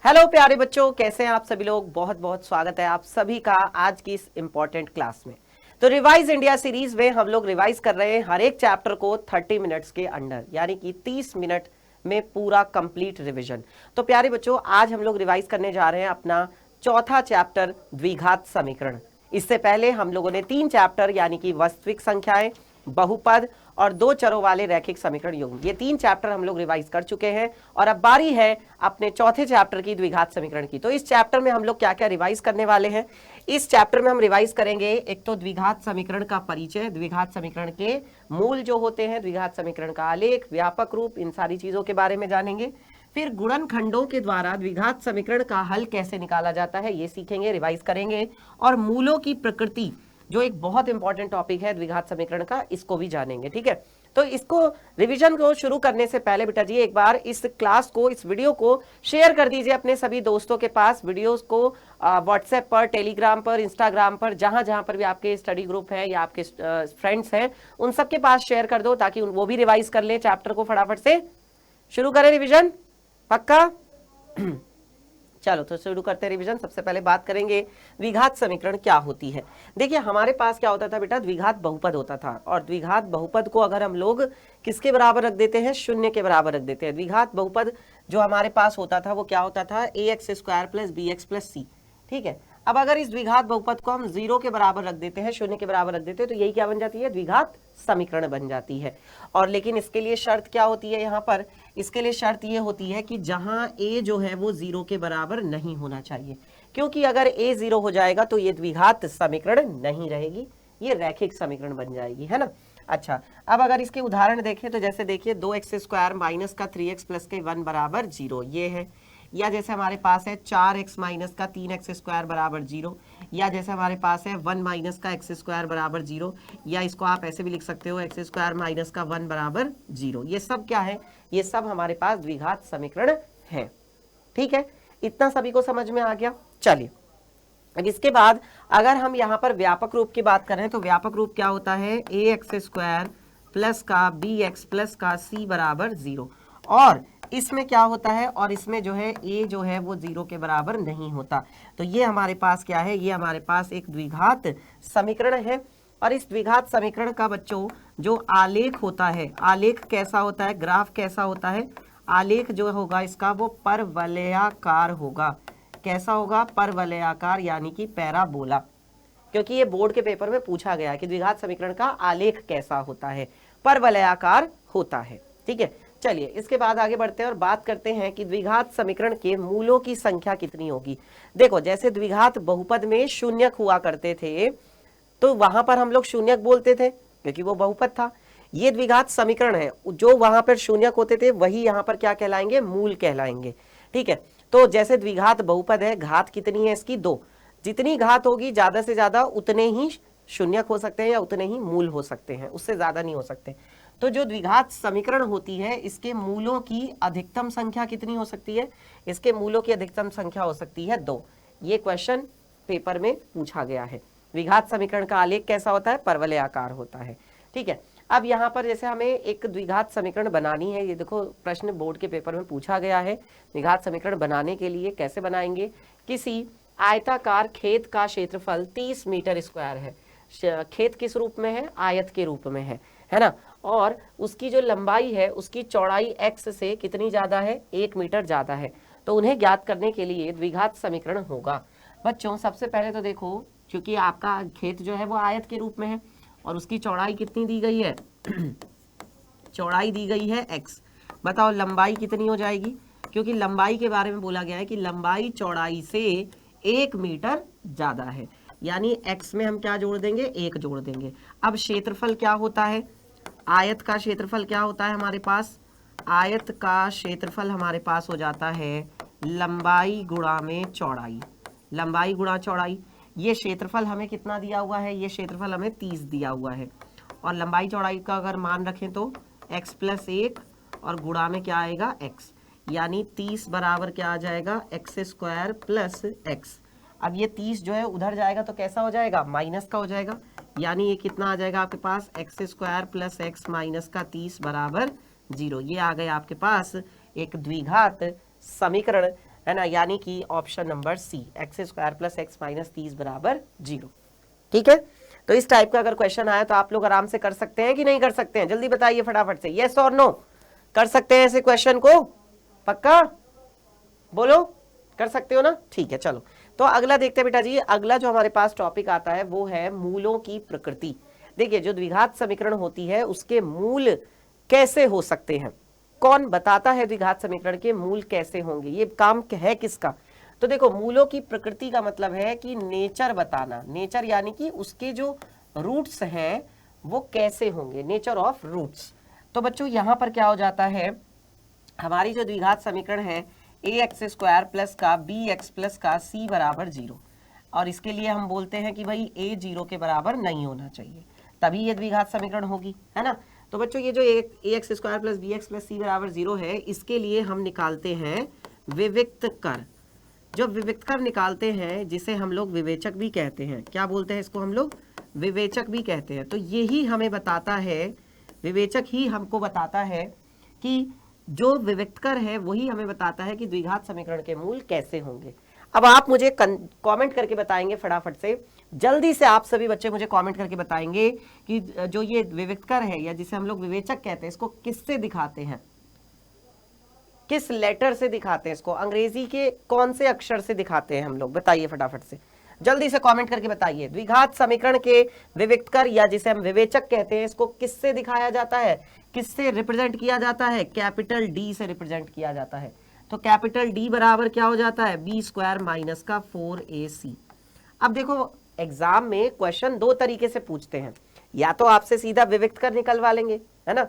Hello प्यारे बच्चों, कैसे हैं आप सभी लोग। बहुत बहुत स्वागत है आप सभी का आज की इस इंपॉर्टेंट क्लास में। तो रिवाइज इंडिया सीरीज में हम लोग रिवाइज कर रहे हैं हर एक चैप्टर को 30 मिनट्स के अंडर, यानी कि 30 मिनट में पूरा कंप्लीट रिवीजन। तो प्यारे बच्चों, आज हम लोग रिवाइज करने जा रहे हैं अपना चौथा चैप्टर द्विघात समीकरण। इससे पहले हम लोगों ने 3 चैप्टर यानी कि वास्तविक संख्याएं, बहुपद और 2 चरों वाले रैखिक समीकरण युग्म, ये 3 चैप्टर हम लोग रिवाइज कर चुके हैं और अब बारी है अपने चौथे चैप्टर की द्विघात समीकरण की। तो इस चैप्टर में हम लोग क्या क्या रिवाइज करने वाले हैं। इस चैप्टर में हम रिवाइज करेंगे एक तो द्विघात समीकरण का परिचय, द्विघात समीकरण के मूल जो होते हैं, द्विघात समीकरण का आलेख, व्यापक रूप, इन सारी चीजों के बारे में जानेंगे। फिर गुणनखंडों के द्वारा द्विघात समीकरण का हल कैसे निकाला जाता है ये सीखेंगे, रिवाइज करेंगे। और मूलों की प्रकृति, जो एक बहुत इंपॉर्टेंट टॉपिक है द्विघात समीकरण का, इसको भी जानेंगे। ठीक है, तो इसको रिवीजन को शुरू करने से पहले बेटा जी एक बार इस क्लास को, इस वीडियो को शेयर कर दीजिए अपने सभी दोस्तों के पास। वीडियोस को व्हाट्सएप पर, टेलीग्राम पर, इंस्टाग्राम पर, जहां जहां पर भी आपके स्टडी ग्रुप है या आपके फ्रेंड्स हैं, उन सबके पास शेयर कर दो ताकि वो भी रिवाइज कर ले चैप्टर को। फटाफट से शुरू करें रिविजन, पक्का। चलो तो शुरू करते हैं रिवीजन। सबसे पहले बात करेंगे द्विघात समीकरण क्या होती है। देखिए हमारे पास क्या होता था बेटा, द्विघात बहुपद होता था। और द्विघात बहुपद को अगर हम लोग किसके बराबर रख देते हैं, शून्य के बराबर रख देते हैं। द्विघात बहुपद जो हमारे पास होता था वो क्या होता था, ax² + bx + c। ठीक है, अब अगर इस द्विघात बहुपद को हम 0 के बराबर रख देते हैं, शून्य के बराबर रख देते हैं, तो यही क्या बन जाती है, द्विघात समीकरण बन जाती है। और लेकिन इसके लिए शर्त क्या होती है, यहाँ पर इसके लिए शर्त ये होती है कि जहां a जो है वो 0 के बराबर नहीं होना चाहिए, क्योंकि अगर a 0 हो जाएगा तो ये द्विघात समीकरण नहीं रहेगी, ये रैखिक समीकरण बन जाएगी, है ना। अच्छा, अब अगर इसके उदाहरण देखें तो जैसे देखिए 2x² - का 3x + के 1 = 0, ये है। या जैसे हमारे पास है 4x - का 3x² = 0, या जैसे हमारे पास है 1 - का x² = 0, या इसको आप ऐसे भी लिख सकते हो x² - का 1 = 0। ये सब क्या है, ये सब हमारे पास द्विघात समीकरण है। ठीक है, इतना सभी को समझ में आ गया। चलिए अब इसके बाद अगर हम यहाँ पर व्यापक रूप की बात करें तो व्यापक रूप क्या होता है, ax² + का bx + का c = 0। और इसमें क्या होता है, और इसमें जो है a जो है वो 0 के बराबर नहीं होता। तो ये हमारे पास क्या है, ये हमारे पास एक द्विघात समीकरण है। और इस द्विघात समीकरण का बच्चों जो आलेख होता है, आलेख कैसा होता है, ग्राफ कैसा होता है, आलेख जो होगा इसका वो परवलयाकार होगा। कैसा होगा, परवलयाकार, यानी कि पैराबोला। क्योंकि ये बोर्ड के पेपर में पूछा गया कि द्विघात समीकरण का आलेख कैसा होता है, परवलयाकार होता है। ठीक है, चलिए इसके बाद आगे बढ़ते हैं और बात करते हैं कि द्विघात समीकरण के मूलों की संख्या कितनी होगी। देखो जैसे द्विघात बहुपद में शून्यक हुआ करते थे तो वहां पर हम लोग शून्यक बोलते थे क्योंकि वो बहुपद था। ये द्विघात समीकरण है, जो वहां पर शून्यक होते थे वही यहाँ पर क्या कहलाएंगे, मूल कहलाएंगे। ठीक है, तो जैसे द्विघात बहुपद है, घात कितनी है इसकी, 2। जितनी घात होगी ज्यादा से ज्यादा उतने ही शून्यक हो सकते हैं या उतने ही मूल हो सकते हैं, उससे ज्यादा नहीं हो सकते। तो जो द्विघात समीकरण होती है इसके मूलों की अधिकतम संख्या कितनी हो सकती है, इसके मूलों की अधिकतम संख्या हो सकती है 2। ये क्वेश्चन पेपर में पूछा गया है। द्विघात समीकरण का आलेख कैसा होता है, परवलयाकार होता है। ठीक है, अब यहाँ पर जैसे हमें एक द्विघात समीकरण बनानी है, ये देखो प्रश्न बोर्ड के पेपर में पूछा गया है। द्विघात समीकरण बनाने के लिए कैसे बनाएंगे, किसी आयताकार खेत का क्षेत्रफल 30 मीटर स्क्वायर है। खेत किस रूप में है, आयत के रूप में है ना। और उसकी जो लंबाई है उसकी चौड़ाई x से कितनी ज्यादा है, 1 मीटर ज्यादा है। तो उन्हें ज्ञात करने के लिए द्विघात समीकरण होगा। बच्चों सबसे पहले तो देखो, क्योंकि आपका खेत जो है वो आयत के रूप में है और उसकी चौड़ाई कितनी दी गई है चौड़ाई दी गई है x। बताओ लंबाई कितनी हो जाएगी, क्योंकि लंबाई के बारे में बोला गया है कि लंबाई चौड़ाई से 1 मीटर ज्यादा है, यानी x में हम क्या जोड़ देंगे, 1 जोड़ देंगे। अब क्षेत्रफल क्या होता है, आयत का क्षेत्रफल क्या होता है हमारे पास, आयत का क्षेत्रफल हमारे पास हो जाता है लंबाई गुणा में चौड़ाई, लंबाई गुणा चौड़ाई। ये क्षेत्रफल हमें कितना दिया हुआ है, ये क्षेत्रफल हमें 30 दिया हुआ है। और लंबाई चौड़ाई का अगर मान रखें तो x + 1 और गुणा में क्या आएगा, x, यानी 30 बराबर क्या आ जाएगा, x² + x। अब ये 30 जो है उधर जाएगा तो कैसा हो जाएगा, माइनस का हो जाएगा, यानी ये कितना आ जाएगा आपके पास, x² + x - का 30 = 0। ये आ गया आपके पास एक द्विघात समीकरण है ना, यानी कि option number c, x square plus x minus 30 बराबर 0। ठीक है, तो इस टाइप का अगर क्वेश्चन आया तो आप लोग आराम से कर सकते हैं कि नहीं कर सकते हैं, जल्दी बताइए फटाफट से, यस और नो, कर सकते हैं ऐसे क्वेश्चन को, पक्का बोलो, कर सकते हो ना, ठीक है। चलो तो अगला देखते हैं बेटा जी, अगला जो हमारे पास टॉपिक आता है वो है मूलों की प्रकृति। देखिए जो द्विघात समीकरण होती है उसके मूल कैसे हो सकते हैं, कौन बताता है द्विघात समीकरण के मूल कैसे होंगे, ये काम है किसका। तो देखो मूलों की प्रकृति का मतलब है कि नेचर बताना, नेचर यानी कि उसके जो रूट्स हैं वो कैसे होंगे, नेचर ऑफ रूट्स। तो बच्चों यहां पर क्या हो जाता है, हमारी जो द्विघात समीकरण है ए एक्स स्क्वायर प्लस का बी एक्स प्लस का सी बराबर 0, और इसके लिए हम बोलते हैं कि भाई ए 0 के बराबर नहीं होना चाहिए, तभी ये द्विघात समीकरण होगी, है ना। तो बच्चों ये जो A X square plus B X plus C बराबर 0 है, इसके लिए हम निकालते हैं विविक्त कर। जो विविक्त कर निकालते हैं जिसे हम लोग विवेचक भी कहते हैं, क्या बोलते हैं इसको हम लोग, विवेचक भी कहते हैं। तो यही हमें बताता है, विवेचक ही हमको बताता है कि जो विविक्तकर है वही हमें बताता है कि द्विघात समीकरण के मूल कैसे होंगे। अब आप मुझे कमेंट करके बताएंगे फटाफट से, जल्दी से आप सभी बच्चे मुझे कमेंट करके बताएंगे कि जो ये विविक्तकर है या जिसे हम लोग विवेचक कहते हैं, इसको किससे दिखाते हैं, किस लेटर से दिखाते हैं इसको, अंग्रेजी के कौन से अक्षर से दिखाते हैं हम लोग, बताइए फटाफट से, जल्दी से कमेंट करके बताइए। द्विघात समीकरण के विविक्तकर या जिसे हम विवेचक कहते हैं, इसको किससे दिखाया जाता है, किससे रिप्रेजेंट किया जाता है, कैपिटल डी से रिप्रेजेंट किया जाता है। तो कैपिटल डी बराबर क्या हो जाता है, बी स्क्वायर माइनस का 4ac। अब देखो एग्जाम में क्वेश्चन दो तरीके से पूछते हैं, या तो आपसे सीधा विविक्तकर निकलवा लेंगे, है ना,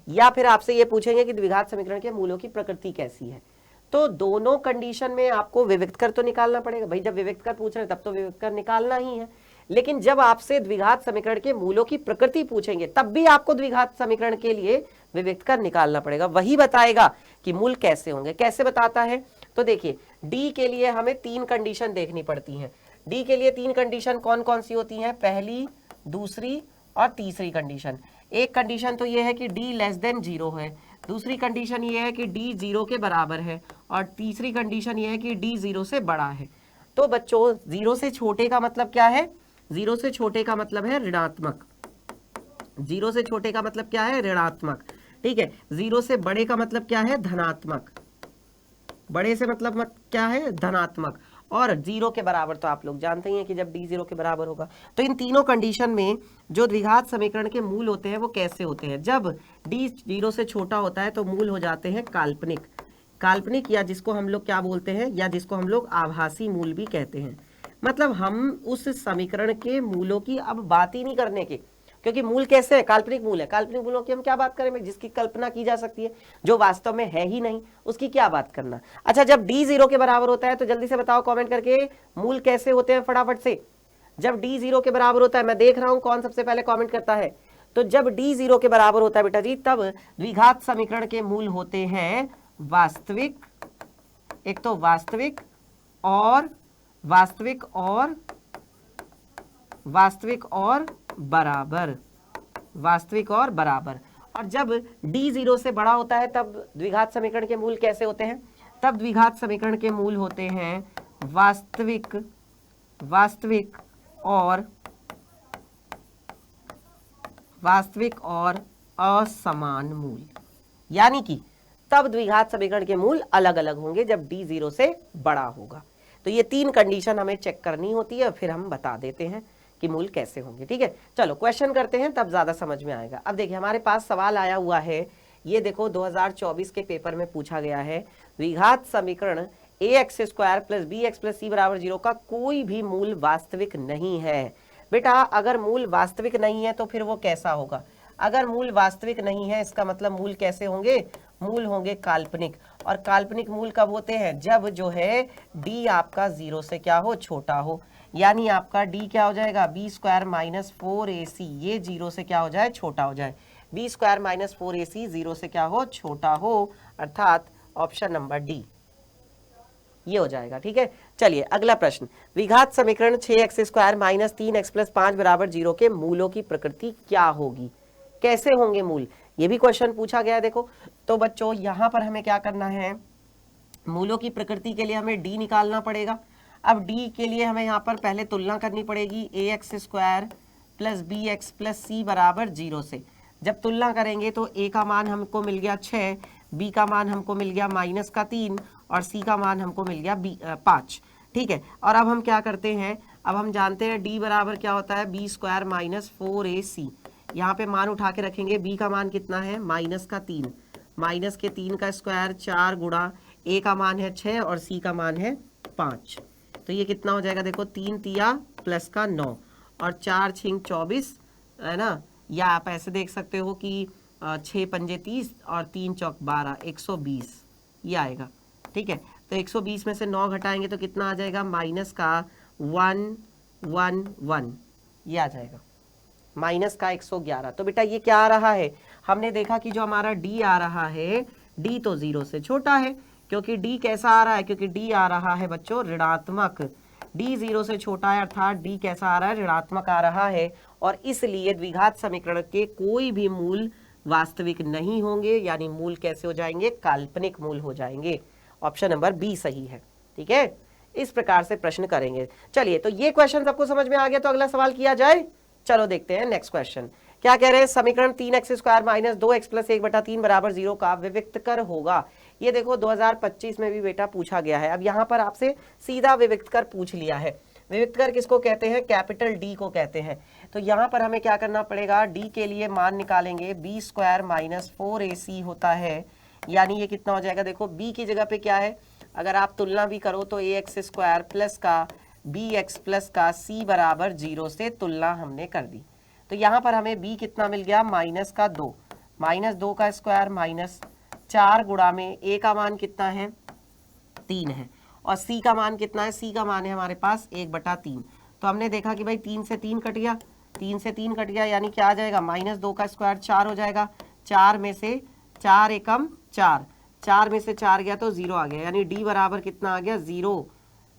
या फिर आपसे ये पूछेंगे कि द्विघात समीकरण के मूलों की प्रकृति कैसी है। तो दोनों कंडीशन में आपको विविक्तकर तो निकालना पड़ेगा भाई, जब विविक्तकर पूछ रहे हैं तब तो विविक्तकर निकालना ही है, लेकिन जब आपसे द्विघात समीकरण के मूलों की प्रकृति पूछेंगे तब भी आपको द्विघात समीकरण के लिए विविक्तकर निकालना पड़ेगा, वही बताएगा कि मूल कैसे होंगे। कैसे बताता है, तो देखिए डी के लिए हमें 3 कंडीशन देखनी पड़ती हैं। डी के लिए 3 कंडीशन कौन कौन सी होती हैं, पहली, दूसरी और तीसरी कंडीशन। एक कंडीशन तो ये है कि डी लेस देन 0 है, दूसरी कंडीशन ये है कि डी 0 के बराबर है, और तीसरी कंडीशन ये है कि डी 0 से बड़ा है। तो बच्चों 0 से छोटे का मतलब क्या है, 0 से छोटे का मतलब है ऋणात्मक, 0 से छोटे का मतलब क्या है, ऋणात्मक, ठीक है। 0 से बड़े का मतलब क्या है, धनात्मक, बड़े से मतलब क्या है, धनात्मक, और 0 के बराबर तो आप लोग जानते ही हैं कि जब d 0 के बराबर होगा। तो इन तीनों कंडीशन में जो द्विघात समीकरण के मूल होते हैं वो कैसे होते हैं, जब d 0 से छोटा होता है तो मूल हो जाते हैं काल्पनिक, काल्पनिक या जिसको हम लोग क्या बोलते हैं, या जिसको हम लोग आभासी मूल भी कहते हैं। मतलब हम उस समीकरण के मूलों की अब बात ही नहीं करने के, क्योंकि मूल कैसे है, काल्पनिक मूल है, काल्पनिक मूलों की हम क्या बात करें, जिसकी कल्पना की जा सकती है, जो वास्तव में है ही नहीं उसकी क्या बात करना। अच्छा जब d 0 के बराबर होता है तो जल्दी से बताओ कमेंट करके, मूल कैसे होते हैं फटाफट से। जब d 0 के बराबर होता है, मैं देख रहा हूं कौन सबसे पहले कमेंट करता है, तो जब d 0 के बराबर होता है बेटा जी, तब द्विघात समीकरण के मूल होते हैं वास्तविक, एक तो वास्तविक और वास्तविक और वास्तविक और बराबर, वास्तविक और बराबर। और जब d 0 से बड़ा होता है तब द्विघात समीकरण के मूल कैसे होते हैं, तब द्विघात समीकरण के मूल होते हैं वास्तविक, वास्तविक और वास्तविक और असमान मूल, यानी कि तब द्विघात समीकरण के मूल अलग अलग होंगे जब d 0 से बड़ा होगा। तो ये 3 कंडीशन हमें चेक करनी होती है, फिर हम बता देते हैं कि मूल कैसे होंगे, ठीक है। चलो क्वेश्चन करते हैं तब ज्यादा समझ में आएगा। अब देखिए हमारे पास सवाल आया हुआ है, ये देखो 2024 के पेपर में पूछा गया है, द्विघात समीकरण A X square plus B X plus C बराबर 0 का कोई भी मूल वास्तविक नहीं है। बेटा अगर मूल वास्तविक नहीं है तो फिर वो कैसा होगा, अगर मूल वास्तविक नहीं है इसका मतलब मूल कैसे होंगे, मूल होंगे काल्पनिक। और काल्पनिक मूल कब होते हैं, जब जो है d आपका 0 से क्या हो, छोटा हो, यानी आपका d क्या हो जाएगा, बी स्क्वायर माइनस 4ac, ये 0 से क्या हो जाए, छोटा हो जाए, बी स्क्वायर माइनस 4ac 0 से क्या हो, छोटा हो, अर्थात ऑप्शन नंबर डी ये हो जाएगा, ठीक है। चलिए अगला प्रश्न, द्विघात समीकरण 6x square minus 3x plus 5 बराबर 0 के मूलों की प्रकृति क्या होगी, कैसे होंगे मूल, ये भी क्वेश्चन पूछा गया है। देखो तो बच्चों यहां पर हमें क्या करना है, मूलों की प्रकृति के लिए हमें डी निकालना पड़ेगा। अब डी के लिए हमें यहाँ पर पहले तुलना करनी पड़ेगी ax² plus bx plus C बराबर 0 से। जब तुलना करेंगे तो a का मान हमको मिल गया 6, b का मान हमको मिल गया -3 और c का मान हमको मिल गया 5। ठीक है, और अब हम क्या करते हैं, अब हम जानते हैं d बराबर क्या होता है, b² - 4ac। यहाँ पे मान उठा के रखेंगे, b का मान कितना है -3, -3 का स्क्वायर 4 गुणा a का मान है 6 और c का मान है 5। तो ये कितना हो जाएगा, देखो 3 तिया प्लस का 9 और 4 छिंग 24 है ना, या आप ऐसे देख सकते हो कि 6 पंजे 30 और 3 चौक 12, 120 ये आएगा। ठीक है, तो 120 में से 9 घटाएंगे तो कितना आ जाएगा, -111 ये आ जाएगा, -111। तो बेटा ये क्या आ रहा है, हमने देखा कि जो हमारा d आ रहा है, d तो 0 से छोटा है, क्योंकि d कैसा आ रहा है, क्योंकि d आ रहा है बच्चों ऋणात्मक, d 0 से छोटा है अर्थात d कैसा आ रहा है, ऋणात्मक आ रहा है, और इसलिए द्विघात समीकरण के कोई भी मूल वास्तविक नहीं होंगे, यानी मूल कैसे हो जाएंगे, काल्पनिक मूल हो जाएंगे। ऑप्शन नंबर बी सही है। ठीक है, इस प्रकार से प्रश्न करेंगे। चलिए, तो ये क्वेश्चन सबको समझ में आ गया, तो अगला सवाल किया जाए। चलो देखते हैं नेक्स्ट क्वेश्चन क्या कह रहे हैं। समीकरण 3x² - 2x + 1/3 = 0 का विविक्त कर होगा। ये देखो 2025 में भी बेटा पूछा गया है। अब यहाँ पर आपसे सीधा विविक्त कर पूछ लिया है। विविक्त कर किसको कहते हैं, कैपिटल डी को कहते हैं। तो यहाँ पर हमें क्या करना पड़ेगा, डी के लिए मान निकालेंगे, b² - 4ac होता है, यानी ये कितना हो जाएगा, देखो b की जगह पे क्या है, अगर आप तुलना भी करो तो ax² प्लस का bx प्लस का c बराबर 0 से तुलना हमने कर दी। तो यहाँ पर हमें b कितना मिल गया, -2, -2 का स्क्वायर -4 गुणा में a का मान कितना है, 3 है, और c का मान कितना है, c का मान है हमारे पास 1/3। तो हमने देखा कि भाई 3 से 3 कट गया, 3 से 3 कट गया, यानी क्या आ जाएगा, -2 का स्क्वायर 4 हो जाएगा, 4 में से 4 एकम 4, 4 में से 4 गया तो 0 आ गया, यानी d बराबर कितना आ गया, 0।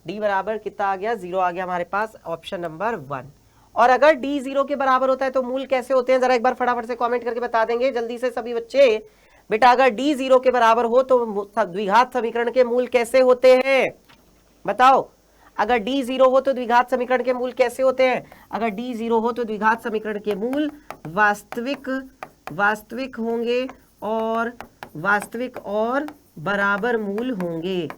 d बराबर कितना आ गया, 0 आ गया हमारे पास, ऑप्शन नंबर 1। और अगर d 0 के बराबर होता है तो मूल कैसे होते हैं, जरा एक बार फटाफट से कमेंट करके बता देंगे जल्दी से सभी बच्चे। बेटा अगर d 0 के बराबर हो तो द्विघात समीकरण के मूल कैसे होते हैं, बताओ। अगर d 0 हो तो द्विघात समीकरण के मूल कैसे होते हैं, अगर d 0 हो तो द्विघात समीकरण के मूल वास्तविक होंगे और बराबर मूल होंगे,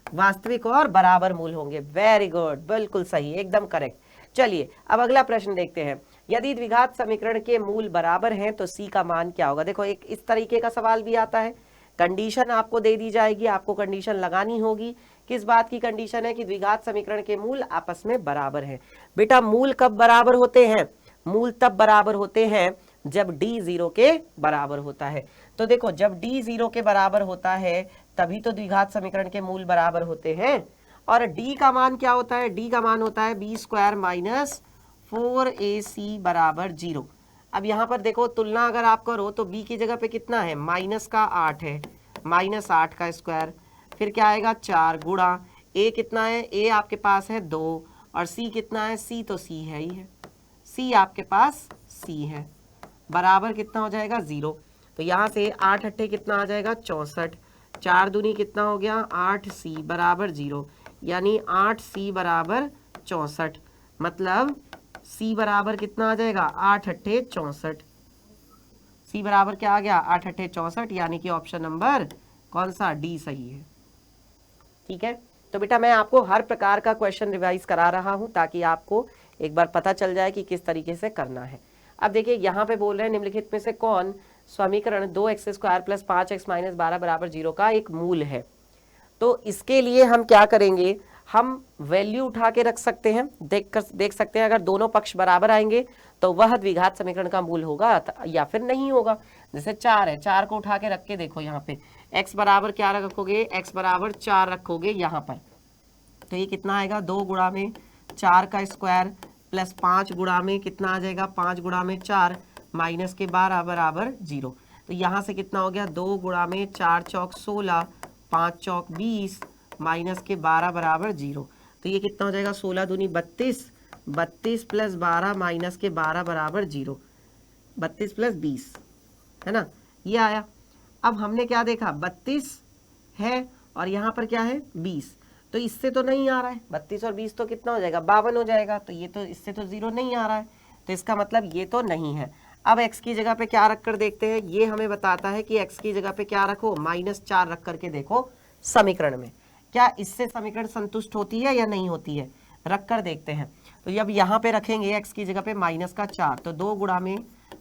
वास्तविक और बराबर मूल होंगे। वेरी गुड, बिल्कुल सही, एकदम करेक्ट। चलिए अब अगला प्रश्न देखते हैं। यदि द्विघात समीकरण के मूल बराबर हैं तो c का मान क्या होगा। देखो एक इस तरीके का सवाल भी आता है, कंडीशन आपको दे दी जाएगी, आपको कंडीशन लगानी होगी। किस बात की कंडीशन है कि द्विघात समीकरण के मूल आपस में बराबर हैं। बेटा मूल कब बराबर होते हैं, मूल तब बराबर होते हैं जब d 0 के बराबर होता है। तो देखो जब d 0 के बराबर होता है तभी तो द्विघात समीकरण के मूल बराबर होते हैं। और d का मान क्या होता है, d का मान होता है b² - 4ac बराबर 0। अब यहाँ पर देखो तुलना अगर आप करो तो b की जगह पे कितना है, -8 है, -8 का स्क्वायर, फिर क्या आएगा 4 गुणा a कितना है, a आपके पास है 2 और c कितना है, c तो c है ही है, c आपके पास c है, बराबर कितना हो जाएगा 0। तो यहाँ से 8 अट्ठे कितना आ जाएगा 64, 4 दूनी कितना हो गया 8c बराबर 0, यानी 8c बराबर 64, मतलब c बराबर कितना आ जाएगा 8 अट्ठे 64, c बराबर क्या आ गया 8 अट्ठे 64, यानी कि ऑप्शन नंबर कौन सा, डी सही है। ठीक है, तो बेटा मैं आपको हर प्रकार का क्वेश्चन रिवाइज करा रहा हूं ताकि आपको एक बार पता चल जाए कि किस तरीके से करना है। अब देखिए यहाँ पे बोल रहे हैं निम्नलिखित में से कौन समीकरण 2x² + 5x - 12 बराबर 0 का एक मूल है। तो इसके लिए हम क्या करेंगे, हम वैल्यू उठा के रख सकते हैं, देख सकते हैं अगर दोनों पक्ष बराबर आएंगे तो वह द्विघात समीकरण का मूल होगा या फिर नहीं होगा। जैसे 4 है, 4 को उठा के रख के देखो यहाँ पे x बराबर क्या रखोगे, x बराबर 4 रखोगे यहाँ पर, तो ये कितना आएगा 2 गुणा में 4 का स्क्वायर प्लस 5 गुणा में कितना आ जाएगा 5 गुणा में 4 माइनस के 12 बराबर 0। तो यहाँ से कितना हो गया 2 गुणा में 4 चौक 16, 5 चौक 20 माइनस के 12 बराबर 0। तो ये कितना हो जाएगा 16 दूनी 32, 32 प्लस 12 माइनस के 12 बराबर 0, 32 प्लस 20 है ना, ये आया। अब हमने क्या देखा 32 है और यहाँ पर क्या है 20, तो इससे तो नहीं आ रहा है, 32 और 20 तो कितना हो जाएगा 52 हो जाएगा, तो ये तो इससे तो 0 नहीं आ रहा है, तो इसका मतलब ये तो नहीं है। अब x की जगह पे क्या रख कर देखते हैं, ये हमें बताता है कि x की जगह पे क्या रखो, -4 रख करके देखो समीकरण में, क्या इससे समीकरण संतुष्ट होती है या नहीं होती है, रख कर देखते हैं। तो जब यहाँ पे रखेंगे x की जगह पे -4, तो 2 गुणा में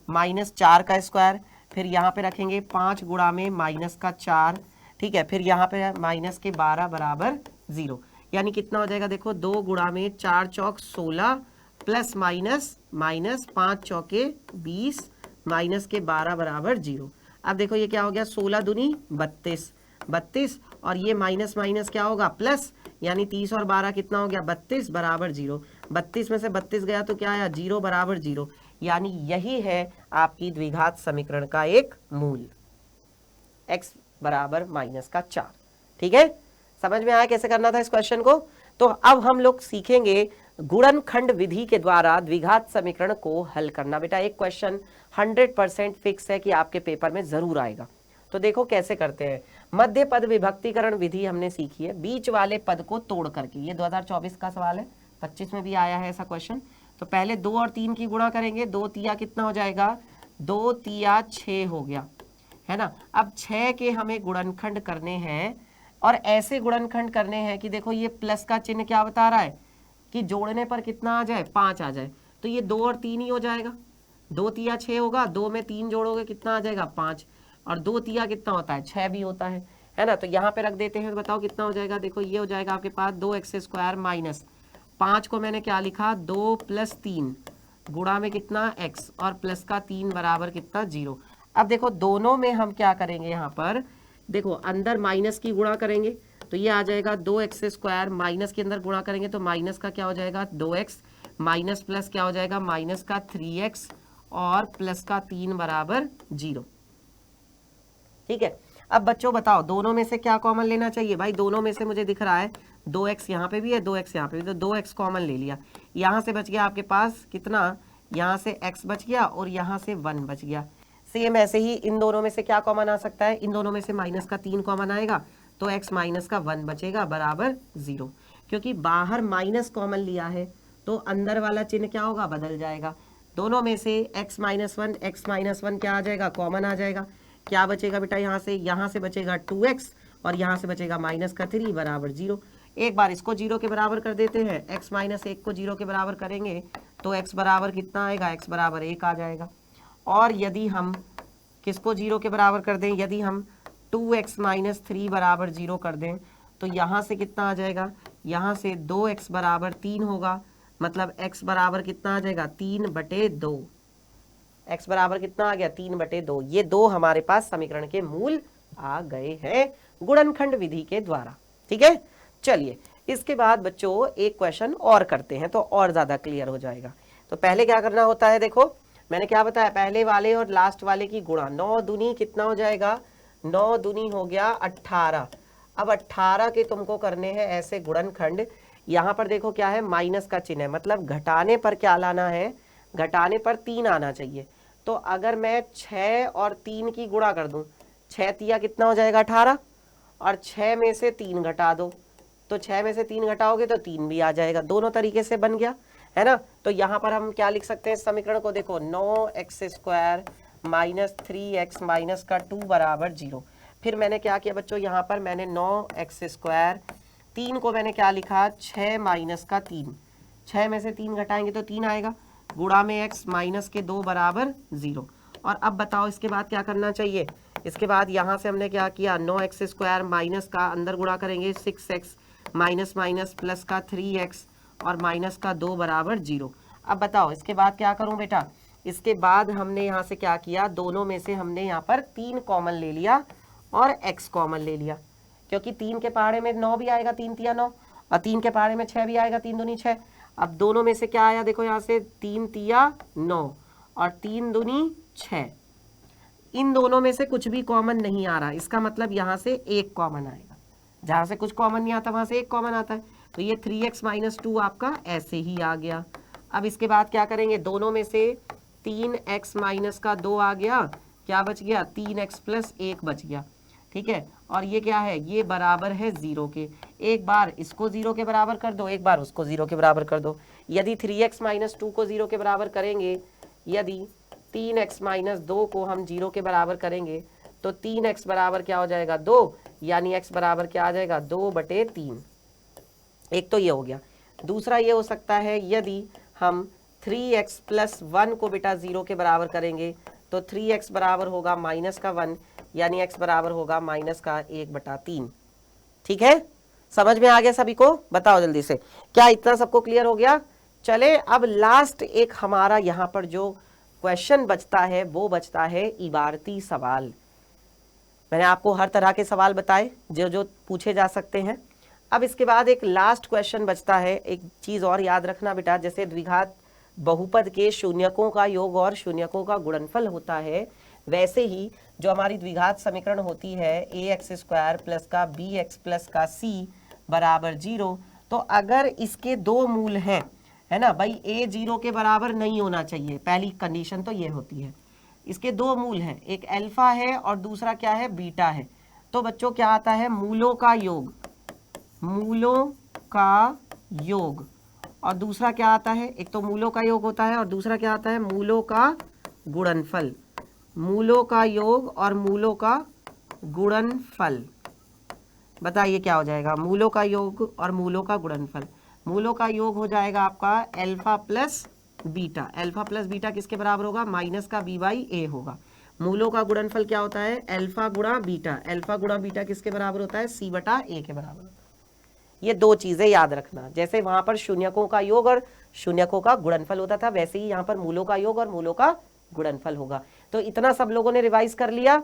-4 का स्क्वायर, फिर यहाँ पे रखेंगे 5 गुणा में -4, ठीक है, फिर यहाँ पे -12 बराबर 0, यानी कितना हो जाएगा देखो, 2 गुणा में 4 चौक 16 प्लस माइनस 5 चौके 20 -12 बराबर 0। अब देखो ये क्या हो गया, 16 दूनी 32 और ये माइनस क्या होगा प्लस, यानी 30 और 12 कितना हो गया 32 बराबर 0। 32 में से 32 गया तो क्या आया 0 बराबर 0, यानी यही है आपकी द्विघात समीकरण का एक मूल, x बराबर -4। ठीक है, समझ में आया कैसे करना था इस क्वेश्चन को। तो अब हम लोग सीखेंगे गुणनखंड विधि के द्वारा द्विघात समीकरण को हल करना। बेटा एक क्वेश्चन 100% फिक्स है कि आपके पेपर में जरूर आएगा, तो देखो कैसे करते हैं। मध्य पद विभक्तीकरण विधि हमने सीखी है, बीच वाले पद को तोड़ करके, ये 2024 का सवाल है, 25 में भी आया है ऐसा क्वेश्चन। तो पहले 2 और 3 की गुणा करेंगे, 2 तिया कितना हो जाएगा, 2 तिया 6 हो गया, है ना। अब 6 के हमें गुणनखंड करने हैं, और ऐसे गुणनखंड करने हैं कि देखो ये प्लस का चिन्ह क्या बता रहा है कि जोड़ने पर कितना आ जाए 5 आ जाए, तो ये 2 और 3 ही हो जाएगा, 2 तिया 6 होगा, 2 में 3 जोड़ोगे कितना आ जाएगा 5, और 2 तिया कितना होता है 6 भी होता है ना। तो यहाँ पे रख देते हैं, तो बताओ कितना हो जाएगा, देखो ये हो जाएगा आपके पास 2x² माइनस 5 को मैंने क्या लिखा 2 + 3 गुणा में कितना x, और प्लस का 3 बराबर कितना 0। अब देखो दोनों में हम क्या करेंगे, यहाँ पर देखो अंदर माइनस की गुणा करेंगे तो ये आ जाएगा 2x², माइनस के अंदर गुणा करेंगे तो माइनस का क्या हो जाएगा 2x, माइनस प्लस क्या हो जाएगा माइनस का 3x, और प्लस का 3 बराबर 0। ठीक है, अब बच्चों बताओ दोनों में से क्या कॉमन लेना चाहिए। भाई दोनों में से मुझे दिख रहा है 2x यहाँ पे भी है, 2x यहाँ पे भी, तो 2x कॉमन ले लिया, यहाँ से बच गया आपके पास कितना, यहाँ से x बच गया और यहाँ से 1 बच गया। सेम ऐसे ही इन दोनों में से क्या कॉमन आ सकता है, इन दोनों में से माइनस का 3 कॉमन आएगा, तो x माइनस का 1 बचेगा बराबर 0। क्योंकि बाहर माइनस कॉमन लिया है तो अंदर वाला चिन्ह क्या होगा, बदल जाएगा। दोनों में से x माइनस 1 क्या आ जाएगा, कॉमन आ जाएगा। क्या बचेगा बेटा, यहाँ से बचेगा 2x और यहाँ से बचेगा माइनस का 3 बराबर 0। एक बार इसको 0 के बराबर कर देते हैं, x माइनस 1 को 0 के बराबर करेंगे तो x बराबर कितना आएगा, x बराबर 1 आ जाएगा। और यदि हम किसको 0 के बराबर कर दें, यदि हम 2x माइनस 3 बराबर 0 कर दें तो यहाँ से कितना आ जाएगा, यहाँ से 2x बराबर 3 होगा, मतलब x बराबर कितना आ जाएगा 3/2। x बराबर कितना आ गया 3/2। ये दो हमारे पास समीकरण के मूल आ गए हैं गुणनखंड विधि के द्वारा। ठीक है, चलिए इसके बाद बच्चों एक क्वेश्चन और करते हैं तो और ज्यादा क्लियर हो जाएगा। तो पहले क्या करना होता है, देखो मैंने क्या बताया, पहले वाले और लास्ट वाले की गुणा, 9 दूनी कितना हो जाएगा, 9 दूनी हो गया 18। अब 18 के तुमको करने हैं ऐसे गुणनखंड, यहाँ पर देखो क्या है माइनस का चिन्ह है, मतलब घटाने पर क्या लाना है, घटाने पर 3 आना चाहिए। तो अगर मैं 6 और 3 की गुणा कर दूं, 6 तिया कितना हो जाएगा 18, और 6 में से 3 घटा दो, तो 6 में से 3 घटाओगे तो 3 भी आ जाएगा, दोनों तरीके से बन गया, है ना। तो यहाँ पर हम क्या लिख सकते हैं समीकरण को, देखो 9x² माइनस 3x माइनस का 2 बराबर 0। फिर मैंने क्या किया बच्चों, यहाँ पर मैंने 9x², 3 को मैंने क्या लिखा 6 माइनस का 3, 6 में से 3 घटाएंगे तो 3 आएगा, गुणा में x माइनस के 2 बराबर 0। और अब बताओ इसके बाद क्या करना चाहिए, इसके बाद यहाँ से हमने क्या किया 9x² माइनस का अंदर गुणा करेंगे 6x माइनस माइनस प्लस का 3x और माइनस का 2 बराबर 0। अब बताओ इसके बाद क्या करूं बेटा, इसके बाद हमने यहाँ से क्या किया, दोनों में से हमने यहाँ पर 3 कॉमन ले लिया और x कॉमन ले लिया, क्योंकि 3 के पहाड़े में 9 भी आएगा, 3 तिया 9, और 3 के पहाड़े में 6 भी आएगा, 3 दूनी 6। अब दोनों में से क्या आया, देखो यहाँ से 3 तिया 9 और 3 दूनी 6, इन दोनों में से कुछ भी कॉमन नहीं आ रहा, इसका मतलब यहाँ से 1 कॉमन आएगा, जहाँ से कुछ कॉमन नहीं आता वहाँ से 1 कॉमन आता है, तो ये 3x माइनस 2 आपका ऐसे ही आ गया। अब इसके बाद क्या करेंगे, दोनों में से 3x माइनस का 2 आ गया, क्या बच गया 3x प्लस 1 बच गया। ठीक है, और ये क्या है, ये बराबर है 0 के। एक बार इसको 0 के बराबर कर दो, एक बार उसको 0 के बराबर कर दो। यदि 3x माइनस 2 को 0 के बराबर करेंगे, यदि 3x माइनस 2 को हम 0 के बराबर करेंगे तो 3x बराबर क्या हो जाएगा 2, यानी x बराबर क्या आ जाएगा 2/3। एक तो ये हो गया। दूसरा ये हो सकता है यदि हम 3x प्लस 1 को बेटा 0 के बराबर करेंगे तो 3x बराबर होगा -1, यानी x बराबर होगा -1/3। ठीक है, समझ में आ गया सभी को? बताओ जल्दी से, क्या इतना सबको क्लियर हो गया? चले अब लास्ट एक हमारा यहाँ पर जो क्वेश्चन बचता है वो बचता है इबारती सवाल। मैंने आपको हर तरह के सवाल बताए जो जो पूछे जा सकते हैं। अब इसके बाद एक लास्ट क्वेश्चन बचता है। एक चीज़ और याद रखना बेटा, जैसे द्विघात बहुपद के शून्यकों का योग और शून्यकों का गुणनफल होता है, वैसे ही जो हमारी द्विघात समीकरण होती है ax² प्लस का bx प्लस का c बराबर 0, तो अगर इसके दो मूल हैं, है ना भाई, a 0 के बराबर नहीं होना चाहिए, पहली कंडीशन तो ये होती है। इसके दो मूल हैं, एक अल्फा है और दूसरा क्या है, बीटा है। तो बच्चों क्या आता है, मूलों का योग, मूलों का योग, और दूसरा क्या आता है, एक तो मूलों का योग होता है और दूसरा क्या आता है, मूलों का गुणनफल। मूलों का योग और मूलों का गुणनफल, बताइए क्या हो जाएगा, मूलों का योग और मूलों का गुणनफल। मूलों का योग हो जाएगा आपका alpha plus beta. Alpha plus beta किसके बराबर होगा, माइनस का b/a होगा। मूलों का गुणनफल क्या होता है, अल्फा गुणा बीटा। अल्फा गुणा बीटा किसके बराबर होता है, c/a के बराबर होता है। ये दो चीजें याद रखना, जैसे वहां पर शून्यकों का योग और शून्यकों का गुणनफल होता था, वैसे ही यहाँ पर मूलों का योग और मूलों का गुणनफल होगा। तो इतना सब लोगों ने रिवाइज कर लिया।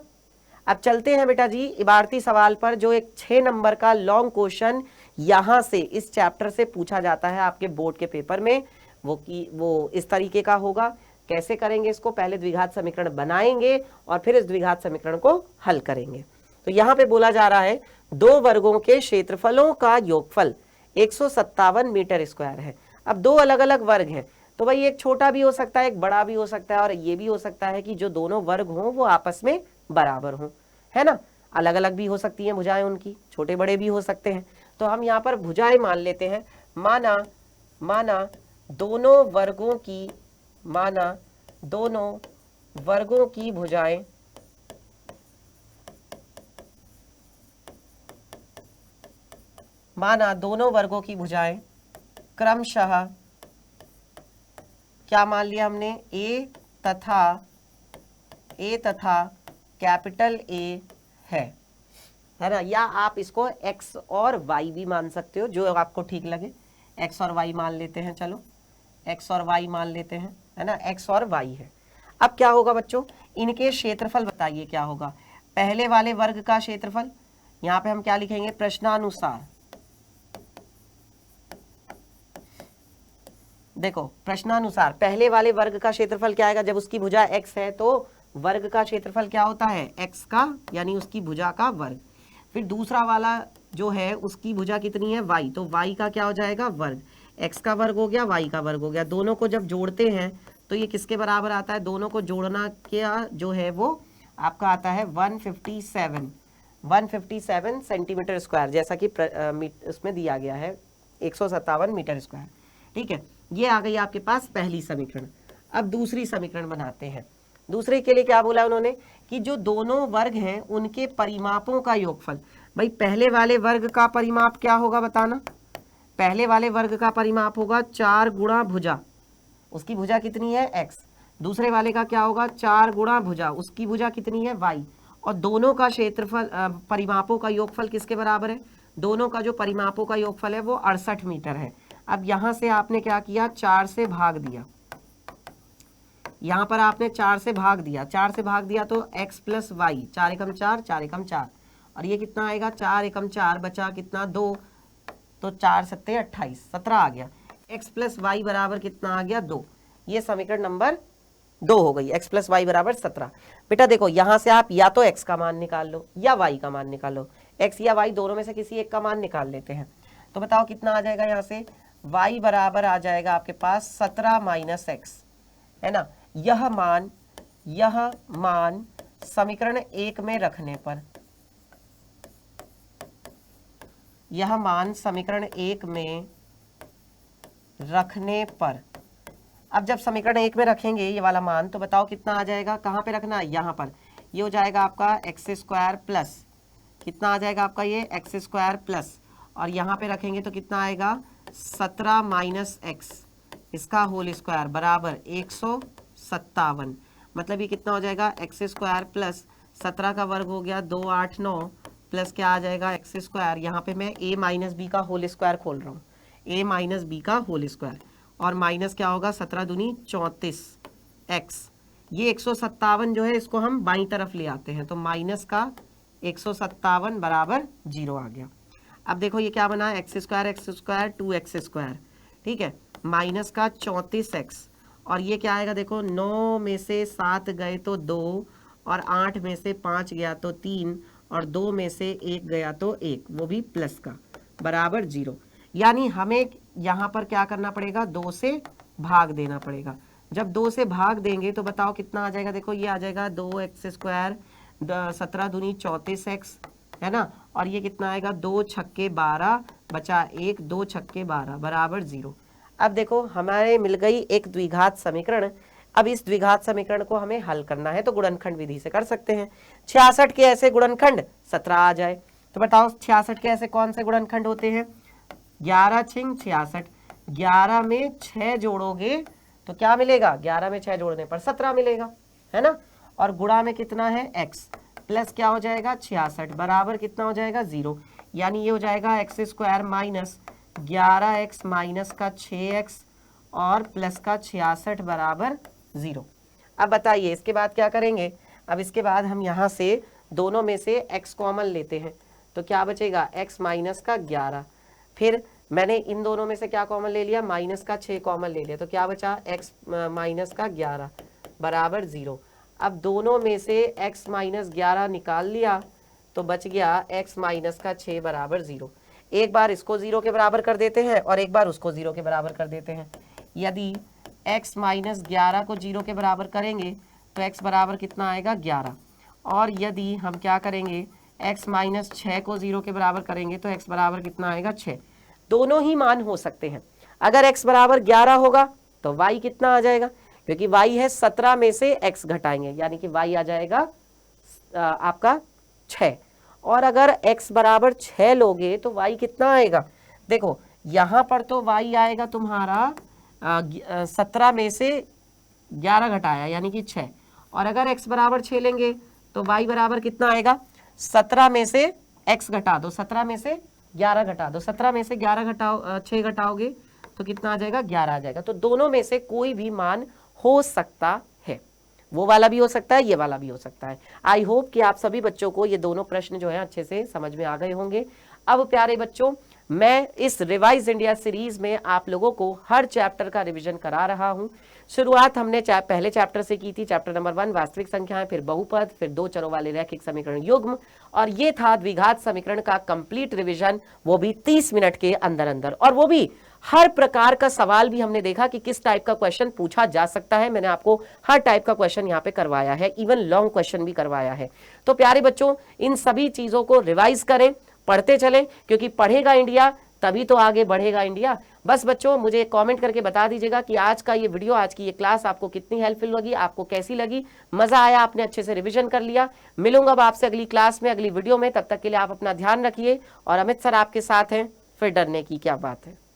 अब चलते हैं बेटा जी इबारती सवाल पर, जो एक 6 नंबर का लॉन्ग क्वेश्चन यहाँ से इस चैप्टर से पूछा जाता है आपके बोर्ड के पेपर में। वो इस तरीके का होगा। कैसे करेंगे इसको, पहले द्विघात समीकरण बनाएंगे और फिर इस द्विघात समीकरण को हल करेंगे। तो यहाँ पे बोला जा रहा है दो वर्गों के क्षेत्रफलों का योगफल 157 मीटर स्क्वायर है। अब दो अलग अलग वर्ग हैं, तो भाई एक छोटा भी हो सकता है, एक बड़ा भी हो सकता है, और ये भी हो सकता है कि जो दोनों वर्ग हों वो आपस में बराबर हों, है ना। अलग अलग भी हो सकती हैं भुजाएं उनकी, छोटे बड़े भी हो सकते हैं। तो हम यहाँ पर भुजाएं मान लेते हैं। माना दोनों वर्गों की भुजाएं क्रमशः क्या मान लिया हमने, ए तथा कैपिटल ए है ना। या आप इसको x और y भी मान सकते हो, जो आपको ठीक लगे। x और y मान लेते हैं, चलो x और y मान लेते हैं, है ना, x और y है। अब क्या होगा बच्चों, इनके क्षेत्रफल बताइए क्या होगा। पहले वाले वर्ग का क्षेत्रफल, यहाँ पे हम क्या लिखेंगे, प्रश्नानुसार। देखो प्रश्नानुसार पहले वाले वर्ग का क्षेत्रफल क्या आएगा, जब उसकी भुजा x है तो वर्ग का क्षेत्रफल क्या होता है, x का, यानी उसकी भुजा का वर्ग। फिर दूसरा वाला जो है उसकी भुजा कितनी है, y, तो y का क्या हो जाएगा, वर्ग। x का वर्ग हो गया, y का वर्ग हो गया। दोनों को जब जोड़ते हैं तो ये किसके बराबर आता है, दोनों को जोड़ना क्या जो है वो आपका आता है 157 सेंटीमीटर स्क्वायर, जैसा कि उसमें दिया गया है 157 मीटर स्क्वायर। ठीक है, ये आ गई आपके पास पहली समीकरण। अब दूसरी समीकरण बनाते हैं। दूसरे के लिए क्या बोला उन्होंने कि जो दोनों वर्ग हैं उनके परिमापों का योगफल। भाई पहले वाले वर्ग का परिमाप क्या होगा बताना। पहले वाले वर्ग का परिमाप होगा 4 गुणा भुजा, उसकी भुजा कितनी है x। दूसरे वाले का क्या होगा, 4 गुणा भुजा, उसकी भुजा कितनी है y। और दोनों का क्षेत्रफल परिमापों का योगफल किसके बराबर है, दोनों का जो परिमापों का योगफल है वो 68 मीटर है। अब यहाँ से आपने क्या किया, 4 से भाग दिया, यहाँ पर आपने 4 से भाग दिया, 4 से भाग दिया तो x प्लस वाई, 4 एकम 4, 4 एकम 4, और ये कितना आएगा, 4 एकम 4 बचा कितना 2, तो 4 सत्ते 28, 17 आ गया। x प्लस वाई बराबर कितना आ गया 2। ये समीकरण नंबर 2 हो गई, x प्लस वाई बराबर 17। बेटा देखो यहाँ से आप या तो x का मान निकाल लो या y का मान निकाल लो, x या y दोनों में से किसी एक का मान निकाल लेते हैं। तो बताओ कितना आ जाएगा, यहाँ से y बराबर आ जाएगा आपके पास 17 माइनस x, है ना। यह मान समीकरण 1 में रखने पर यह मान समीकरण 1 में रखने पर, अब जब समीकरण 1 में रखेंगे ये वाला मान तो बताओ कितना आ जाएगा, कहाँ पे रखना है, यहाँ पर। ये हो जाएगा आपका एक्स स्क्वायर प्लस, कितना आ जाएगा आपका ये एक्स स्क्वायर प्लस, और यहाँ पे रखेंगे तो कितना आएगा 17 माइनस एक्स इसका होल स्क्वायर बराबर 157। मतलब ये कितना हो जाएगा एक्स स्क्वायर प्लस 17 का वर्ग हो गया 289 प्लस क्या आ जाएगा एक्स स्क्वायर, यहाँ पे मैं a माइनस बी का होल स्क्वायर खोल रहा हूँ, a माइनस बी का होल स्क्वायर, और माइनस क्या होगा 17 दूनी 34 एक्स, ये 157 जो है इसको हम बाईं तरफ ले आते हैं तो माइनस का 157 बराबर 0 आ गया। अब देखो ये क्या बना, एक्स स्क्वायर 2x स्क्वायर, ठीक है, माइनस का 34x, और ये क्या आएगा देखो 9 में से 7 गए तो 2, और 8 में से 5 गया तो 3, और 2 में से 1 गया तो 1, वो भी प्लस का, बराबर 0। यानी हमें यहाँ पर क्या करना पड़ेगा, 2 से भाग देना पड़ेगा। जब 2 से भाग देंगे तो बताओ कितना आ जाएगा, देखो ये आ जाएगा 2x स्क्वायर 17 दूनी 34x, है ना, और ये कितना आएगा 2 छक्के 12 बचा 1, 2 छक्के 12 बराबर 0। अब देखो हमारे मिल गई एक द्विघात समीकरण। अब इस द्विघात समीकरण को हमें हल करना है तो गुणनखंड विधि से कर सकते हैं। 66 के ऐसे गुणनखंड 17 आ जाए तो बताओ 66 के ऐसे कौन से गुणनखंड होते हैं, 11 छिंग 66, 11 में 6 जोड़ोगे तो क्या मिलेगा, 11 में 6 जोड़ने पर 17 मिलेगा, है ना, और गुणा में कितना है x, प्लस क्या हो जाएगा 66 बराबर कितना हो जाएगा 0। यानी ये हो जाएगा x square minus 11x minus का 6x और प्लस का 66 बराबर 0। अब बताइए इसके बाद क्या करेंगे, अब इसके बाद हम यहाँ से दोनों में से x कॉमन लेते हैं तो क्या बचेगा x माइनस का 11, फिर मैंने इन दोनों में से क्या कॉमन ले लिया, माइनस का 6 कॉमन ले लिया तो क्या बचा x माइनस का 11 बराबर 0। अब दोनों में से x माइनस 11 निकाल लिया तो बच गया x माइनस का 6 बराबर 0। एक बार इसको 0 के बराबर कर देते हैं और एक बार उसको 0 के बराबर कर देते हैं। यदि x माइनस 11 को 0 के बराबर करेंगे तो x बराबर कितना आएगा 11, और यदि हम क्या करेंगे x माइनस 6 को 0 के बराबर करेंगे तो x बराबर कितना आएगा 6। दोनों ही मान हो सकते हैं। अगर x बराबर 11 होगा तो y कितना आ जाएगा, क्योंकि y है 17 में से x घटाएंगे यानी कि y आ जाएगा आपका 6, और अगर x बराबर 6 लोगे तो y कितना आएगा, देखो यहाँ पर तो y आएगा तुम्हारा 17 में से 11 घटाया यानी कि 6, और अगर x बराबर 6 लेंगे तो y बराबर कितना आएगा, 17 में से x घटा दो, 17 में से 11 घटा दो, 17 में से 11 घटाओ 6 घटाओगे तो कितना आ जाएगा 11 आ जाएगा। तो दोनों में से कोई भी मान हो सकता है, वो वाला भी हो सकता है, ये वाला भी हो सकता है। आई होप कि आप सभी बच्चों को ये दोनों प्रश्न जो है अच्छे से समझ में आ गए होंगे। अब प्यारे बच्चों, मैं इस रिवाइज इंडिया सीरीज में आप लोगों को हर चैप्टर का रिवीजन करा रहा हूं। शुरुआत हमने पहले चैप्टर से की थी, चैप्टर नंबर 1 वास्तविक संख्याएं, फिर बहुपद, फिर 2 चरों वाले रैखिक समीकरण युग्म, और ये था द्विघात समीकरण का कंप्लीट रिवीजन, वो भी 30 मिनट के अंदर अंदर, और वो भी हर प्रकार का सवाल भी हमने देखा कि किस टाइप का क्वेश्चन पूछा जा सकता है। मैंने आपको हर टाइप का क्वेश्चन यहाँ पे करवाया है, इवन लॉन्ग क्वेश्चन भी करवाया है। तो प्यारे बच्चों, इन सभी चीजों को रिवाइज करें, पढ़ते चलें, क्योंकि पढ़ेगा इंडिया तभी तो आगे बढ़ेगा इंडिया। बस बच्चों, मुझे कमेंट करके बता दीजिएगा कि आज का ये वीडियो, आज की ये क्लास आपको कितनी हेल्पफुल लगी, आपको कैसी लगी, मजा आया, आपने अच्छे से रिवीजन कर लिया। मिलूंगा अब आपसे अगली क्लास में, अगली वीडियो में। तब तक के लिए आप अपना ध्यान रखिए, और अमित सर आपके साथ हैं, फिर डरने की क्या बात है।